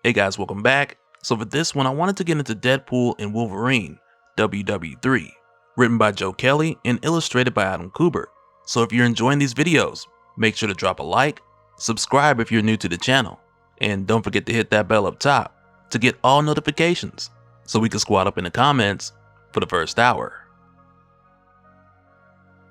Hey guys, welcome back. So for this one, I wanted to get into Deadpool and Wolverine, WW3, written by Joe Kelly and illustrated by Adam Kubert. So if you're enjoying these videos, make sure to drop a like, subscribe if you're new to the channel, and don't forget to hit that bell up top to get all notifications so we can squad up in the comments for the first hour.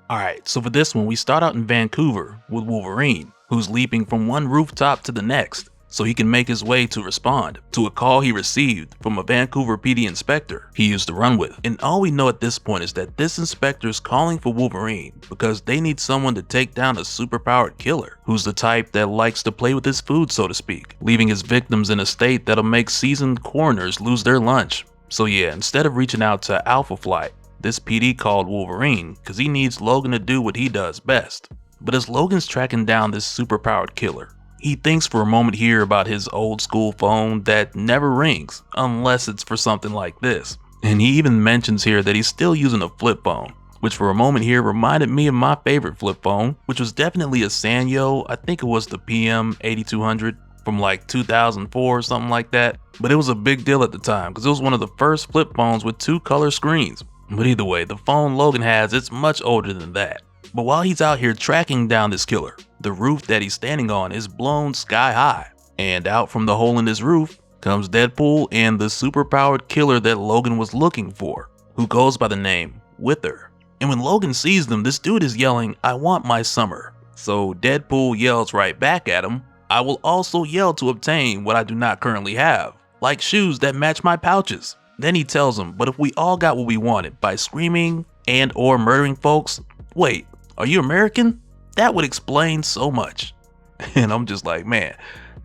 Alright, so for this one, we start out in Vancouver with Wolverine, who's leaping from one rooftop to the next so he can make his way to respond to a call he received from a Vancouver PD inspector he used to run with. And all we know at this point is that this inspector is calling for Wolverine because they need someone to take down a superpowered killer who's the type that likes to play with his food, so to speak, leaving his victims in a state that'll make seasoned coroners lose their lunch. So yeah, instead of reaching out to Alpha Flight, this PD called Wolverine because he needs Logan to do what he does best. But as Logan's tracking down this superpowered killer, he thinks for a moment here about his old school phone that never rings unless it's for something like this. And he even mentions here that he's still using a flip phone, which for a moment here reminded me of my favorite flip phone, which was definitely a Sanyo. I think it was the PM 8200 from like 2004 or something like that. But it was a big deal at the time because it was one of the first flip phones with 2 color screens. But either way, the phone Logan has, it's much older than that. But while he's out here tracking down this killer, the roof that he's standing on is blown sky high. And out from the hole in this roof comes Deadpool and the superpowered killer that Logan was looking for, who goes by the name Wither. And when Logan sees them, this dude is yelling, "I want my summer." So Deadpool yells right back at him, "I will also yell to obtain what I do not currently have, like shoes that match my pouches." Then he tells him, "But if we all got what we wanted by screaming and or murdering folks, wait, are you American? That would explain so much." And I'm just like, man,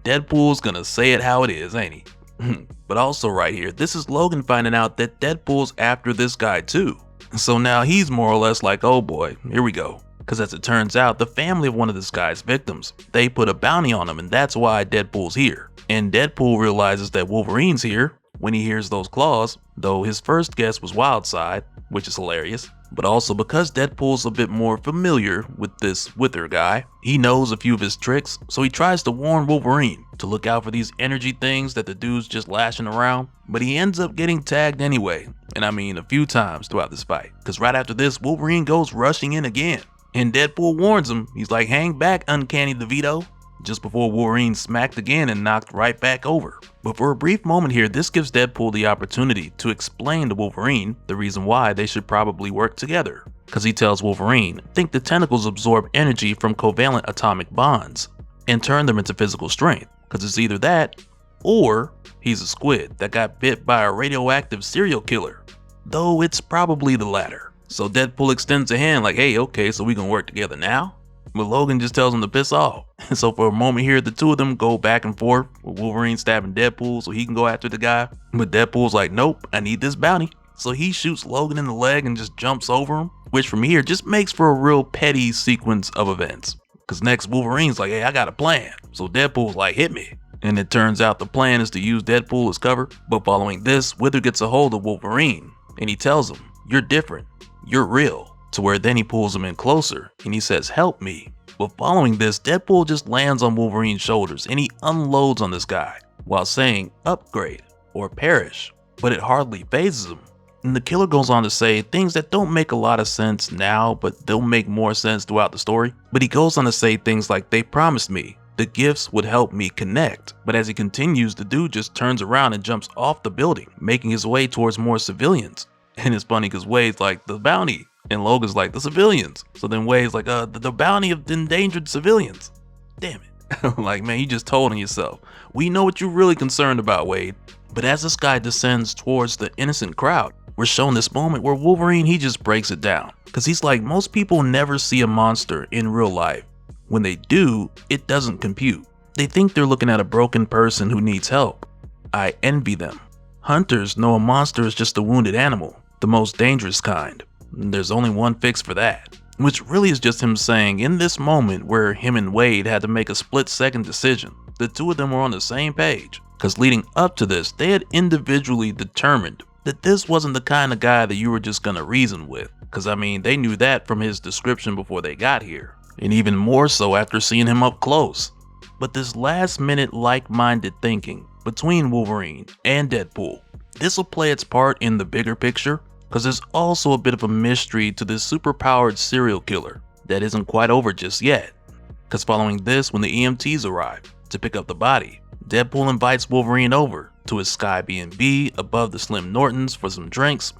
Deadpool's gonna say it how it is, ain't he? But also right here, this is Logan finding out that Deadpool's after this guy too. So now he's more or less like, oh boy, here we go. Because as it turns out, the family of one of this guy's victims, they put a bounty on him, and that's why Deadpool's here. And Deadpool realizes that Wolverine's here when he hears those claws, though his first guess was Wildside, which is hilarious. But also because Deadpool's a bit more familiar with this Wither guy, he knows a few of his tricks, so he tries to warn Wolverine to look out for these energy things that the dude's just lashing around. But he ends up getting tagged anyway, and I mean a few times throughout this fight, because right after this, Wolverine goes rushing in again. And Deadpool warns him, he's like, "Hang back, Uncanny DeVito," just before Wolverine smacked again and knocked right back over. But for a brief moment here, this gives Deadpool the opportunity to explain to Wolverine the reason why they should probably work together. Because he tells Wolverine, think the tentacles absorb energy from covalent atomic bonds and turn them into physical strength. Because it's either that, or he's a squid that got bit by a radioactive serial killer. Though it's probably the latter. So Deadpool extends a hand like, hey, okay, so we can work together now? But Logan just tells him to piss off. And so for a moment here, the two of them go back and forth with Wolverine stabbing Deadpool so he can go after the guy. But Deadpool's like, nope, I need this bounty. So he shoots Logan in the leg and just jumps over him, which from here just makes for a real petty sequence of events. Because next Wolverine's like, hey, I got a plan. So Deadpool's like, hit me. And it turns out the plan is to use Deadpool as cover. But following this, Wither gets a hold of Wolverine and he tells him, you're different, you're real. To where then he pulls him in closer and he says, help me. But following this, Deadpool just lands on Wolverine's shoulders and he unloads on this guy while saying upgrade or perish, but it hardly phases him. And the killer goes on to say things that don't make a lot of sense now, but they'll make more sense throughout the story. But he goes on to say things like, they promised me the gifts would help me connect. But as he continues, the dude just turns around and jumps off the building, making his way towards more civilians. And it's funny because Wade's like, the bounty. And Logan's like, the civilians. So then Wade's like, the bounty of endangered civilians. Damn it. Like, man, you just told on yourself. We know what you're really concerned about, Wade. But as this guy descends towards the innocent crowd, we're shown this moment where Wolverine, he just breaks it down. Because he's like, most people never see a monster in real life. When they do, it doesn't compute. They think they're looking at a broken person who needs help. I envy them. Hunters know a monster is just a wounded animal, the most dangerous kind. There's only one fix for that, which really is just him saying in this moment where him and Wade had to make a split-second decision, the two of them were on the same page, because leading up to this, they had individually determined that this wasn't the kind of guy that you were just gonna reason with, because I mean, they knew that from his description before they got here, and even more so after seeing him up close. But this last-minute like-minded thinking between Wolverine and Deadpool. This will play its part in the bigger picture, because there's also a bit of a mystery to this superpowered serial killer that isn't quite over just yet. Because following this, when the EMTs arrive to pick up the body, Deadpool invites Wolverine over to his Sky B&B above the Slim Nortons for some drinks,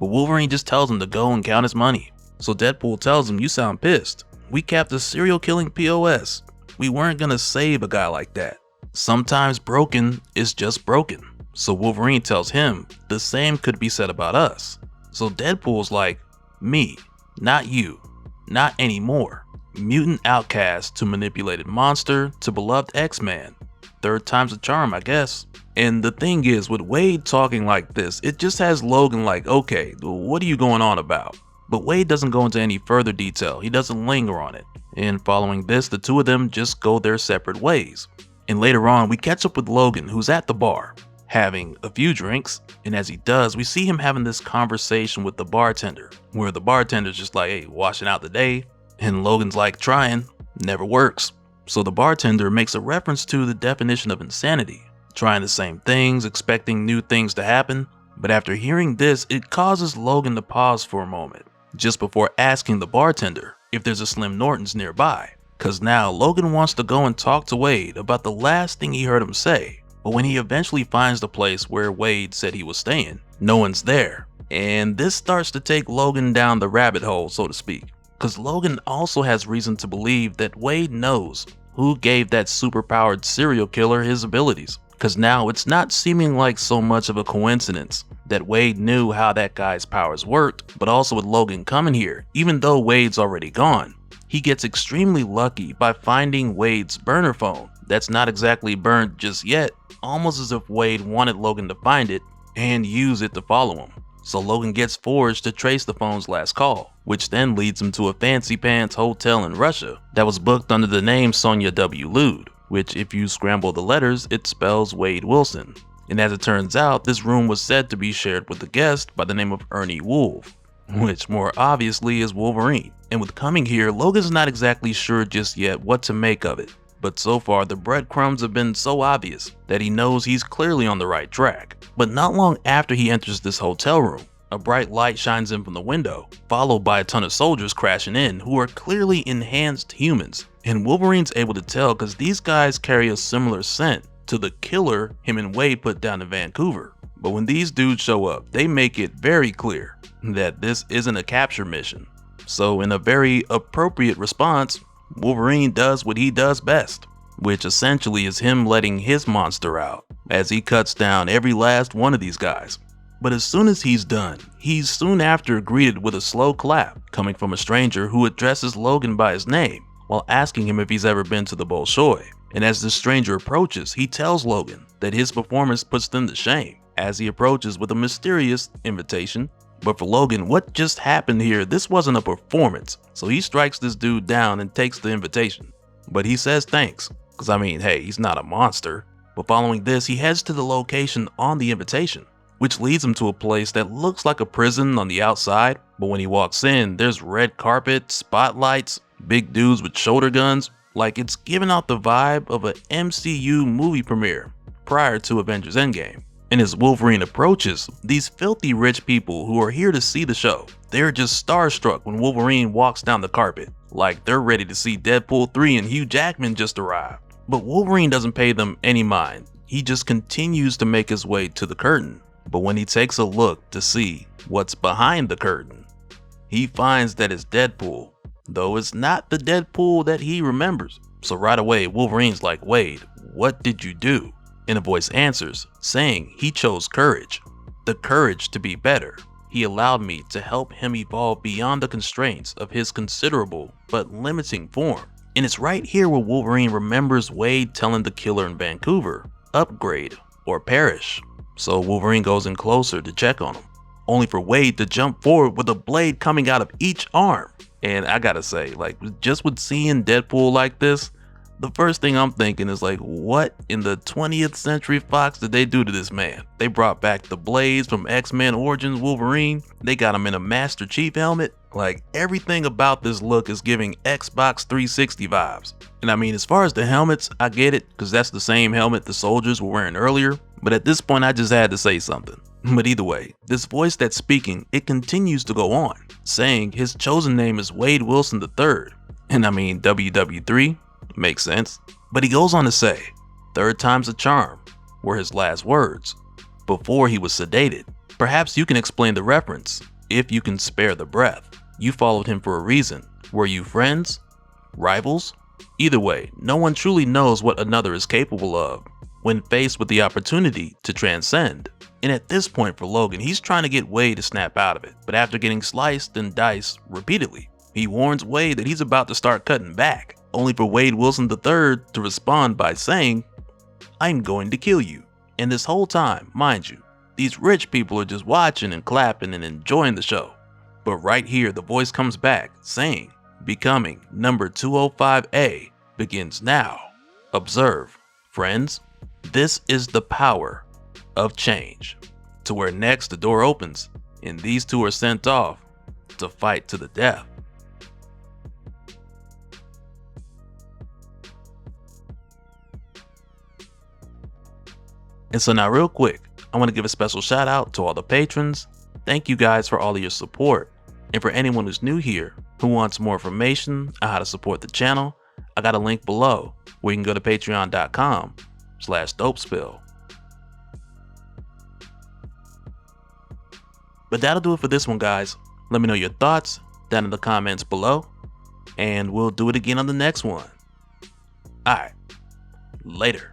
but Wolverine just tells him to go and count his money. So Deadpool tells him, "You sound pissed. We capped a serial killing POS. We weren't gonna save a guy like that. Sometimes broken is just broken." So Wolverine tells him the same could be said about us. So Deadpool's like, "Me, not you, not anymore. Mutant outcast to manipulated monster to beloved X-Man. Third time's a charm, I guess." And the thing is, with Wade talking like this, it just has Logan like, okay, what are you going on about? But Wade doesn't go into any further detail, he doesn't linger on it. And following this, the two of them just go their separate ways. And later on, we catch up with Logan, who's at the bar, having a few drinks, and as he does, we see him having this conversation with the bartender, where the bartender's just like, "Hey, washing out the day?" And Logan's like, "Trying, never works." So the bartender makes a reference to the definition of insanity, trying the same things, expecting new things to happen. But after hearing this, it causes Logan to pause for a moment, just before asking the bartender if there's a Slim Norton's nearby. Cause now Logan wants to go and talk to Wade about the last thing he heard him say. But when he eventually finds the place where Wade said he was staying, no one's there. And this starts to take Logan down the rabbit hole, so to speak. Cause Logan also has reason to believe that Wade knows who gave that superpowered serial killer his abilities. Cause now it's not seeming like so much of a coincidence that Wade knew how that guy's powers worked, but also with Logan coming here, even though Wade's already gone, he gets extremely lucky by finding Wade's burner phone that's not exactly burnt just yet, almost as if Wade wanted Logan to find it and use it to follow him. So Logan gets Forge to trace the phone's last call, which then leads him to a fancy pants hotel in Russia that was booked under the name Sonia W. Lude, which if you scramble the letters, it spells Wade Wilson. And as it turns out, this room was said to be shared with a guest by the name of Ernie Wolf, which more obviously is Wolverine. And with coming here, Logan's not exactly sure just yet what to make of it. But so far, the breadcrumbs have been so obvious that he knows he's clearly on the right track. But not long after he enters this hotel room, a bright light shines in from the window, followed by a ton of soldiers crashing in who are clearly enhanced humans. And Wolverine's able to tell because these guys carry a similar scent to the killer him and Wade put down in Vancouver. But when these dudes show up, they make it very clear that this isn't a capture mission. So in a very appropriate response, Wolverine does what he does best, which essentially is him letting his monster out as he cuts down every last one of these guys. But as soon as he's done, he's soon after greeted with a slow clap coming from a stranger who addresses Logan by his name while asking him if he's ever been to the Bolshoi. And as the stranger approaches, he tells Logan that his performance puts them to shame as he approaches with a mysterious invitation. But for Logan, what just happened here, this wasn't a performance. So he strikes this dude down and takes the invitation. But he says thanks, because I mean, hey, he's not a monster. But following this, he heads to the location on the invitation, which leads him to a place that looks like a prison on the outside. But when he walks in, there's red carpet, spotlights, big dudes with shoulder guns. Like it's giving out the vibe of an MCU movie premiere prior to Avengers Endgame. And as Wolverine approaches, these filthy rich people who are here to see the show, they're just starstruck when Wolverine walks down the carpet, like they're ready to see Deadpool 3 and Hugh Jackman just arrived. But Wolverine doesn't pay them any mind, he just continues to make his way to the curtain. But when he takes a look to see what's behind the curtain, he finds that it's Deadpool, though it's not the Deadpool that he remembers. So right away, Wolverine's like, "Wade, what did you do?" And a voice answers, saying he chose courage. The courage to be better. He allowed me to help him evolve beyond the constraints of his considerable but limiting form. And it's right here where Wolverine remembers Wade telling the killer in Vancouver, upgrade or perish. So Wolverine goes in closer to check on him, only for Wade to jump forward with a blade coming out of each arm. And I gotta say, like, just with seeing Deadpool like this, the first thing I'm thinking is like, what in the 20th Century Fox did they do to this man? They brought back the blades from X-Men Origins Wolverine. They got him in a Master Chief helmet. Like, everything about this look is giving Xbox 360 vibes. And I mean, as far as the helmets, I get it, because that's the same helmet the soldiers were wearing earlier, but at this point I just had to say something. But either way, this voice that's speaking, it continues to go on, saying his chosen name is Wade Wilson III. And I mean, WW3 makes sense. But he goes on to say, "Third time's a charm," were his last words, before he was sedated. Perhaps you can explain the reference, if you can spare the breath. You followed him for a reason. Were you friends? Rivals? Either way, no one truly knows what another is capable of when faced with the opportunity to transcend. And at this point for Logan, he's trying to get Wade to snap out of it, but after getting sliced and diced repeatedly, he warns Wade that he's about to start cutting back, only for Wade Wilson III to respond by saying, "I'm going to kill you." And this whole time, mind you, these rich people are just watching and clapping and enjoying the show. But right here, the voice comes back saying, "Becoming number 205A begins now. Observe, friends, this is the power of change." To where next the door opens and these two are sent off to fight to the death. And so now real quick, I want to give a special shout out to all the patrons. Thank you guys for all of your support. And for anyone who's new here who wants more information on how to support the channel, I got a link below where you can go to patreon.com/dopespill. But that'll do it for this one, guys. Let me know your thoughts down in the comments below, and we'll do it again on the next one. Alright, later.